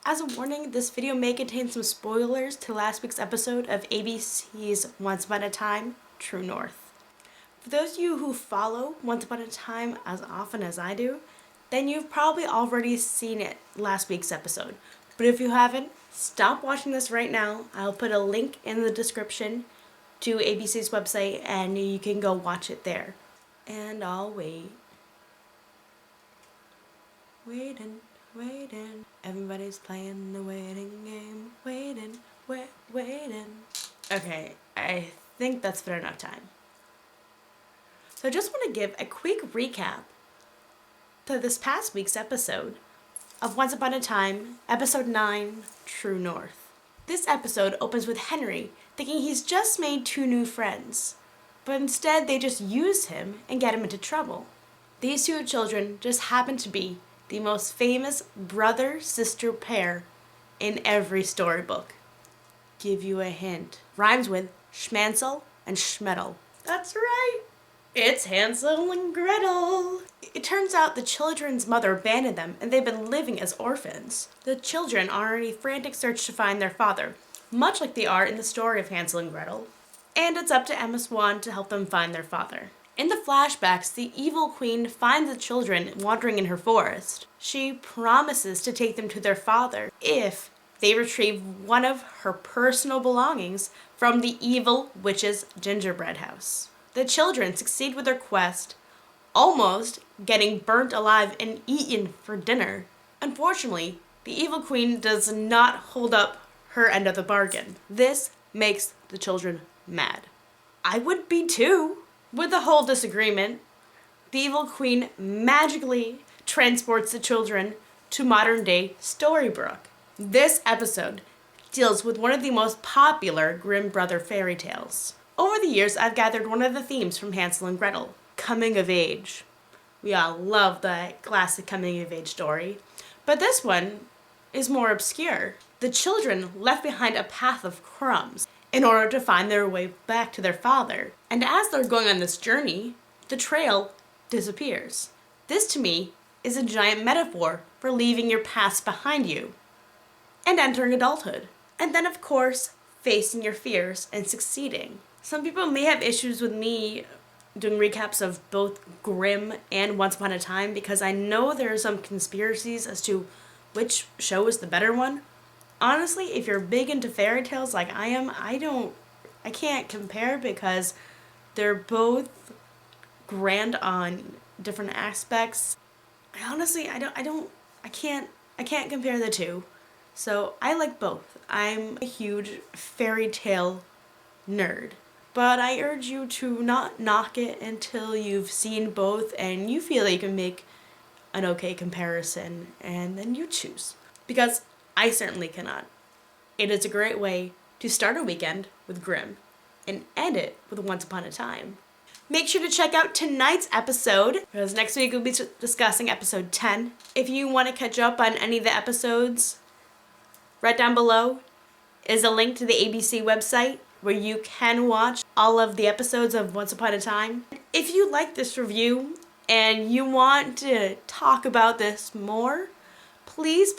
As a warning, this video may contain some spoilers to last week's episode of ABC's Once Upon a Time, True North. For those of you who follow Once Upon a Time as often as I do, then you've probably already seen it last week's episode. But if you haven't, stop watching this right now. I'll put a link in the description to ABC's website and you can go watch it there. And I'll wait. Waiting. Everybody's playing the waiting game. Waiting. Okay, I think that's been enough time. So I just want to give a quick recap to this past week's episode of Once Upon a Time, Episode 9, True North. This episode opens with Henry thinking he's just made 2 new friends, but instead they just use him and get him into trouble. These 2 children just happen to be the most famous brother-sister pair in every storybook. Give you a hint. Rhymes with Schmansel and Schmeddle. That's right! It's Hansel and Gretel! It turns out the children's mother abandoned them and they've been living as orphans. The children are in a frantic search to find their father, much like they are in the story of Hansel and Gretel. And it's up to Emma Swan to help them find their father. In the flashbacks, the evil queen finds the children wandering in her forest. She promises to take them to their father if they retrieve one of her personal belongings from the evil witch's gingerbread house. The children succeed with their quest, almost getting burnt alive and eaten for dinner. Unfortunately, the evil queen does not hold up her end of the bargain. This makes the children mad. I would be too. With the whole disagreement, the evil queen magically transports the children to modern-day Storybrooke. This episode deals with one of the most popular Grimm brother fairy tales. Over the years, I've gathered one of the themes from Hansel and Gretel, coming of age. We all love the classic coming of age story, but this one is more obscure. The children left behind a path of crumbs in order to find their way back to their father. And as they're going on this journey, the trail disappears. This, to me, is a giant metaphor for leaving your past behind you and entering adulthood. And then, of course, facing your fears and succeeding. Some people may have issues with me doing recaps of both Grimm and Once Upon a Time because I know there are some conspiracies as to which show is the better one. Honestly, if you're big into fairy tales like I am, I can't compare because they're both grand on different aspects. I can't compare the two. So I like both. I'm a huge fairy tale nerd. But I urge you to not knock it until you've seen both and you feel like you can make an okay comparison and then you choose. Because I certainly cannot. It is a great way to start a weekend with Grimm and end it with Once Upon a Time. Make sure to check out tonight's episode, because next week we'll be discussing episode 10. If you want to catch up on any of the episodes, right down below is a link to the ABC website where you can watch all of the episodes of Once Upon a Time. If you like this review and you want to talk about this more, please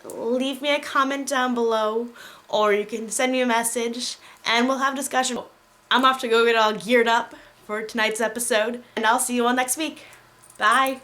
leave me a comment down below, or you can send me a message and we'll have a discussion. I'm off to go get all geared up for tonight's episode, and I'll see you all next week. Bye!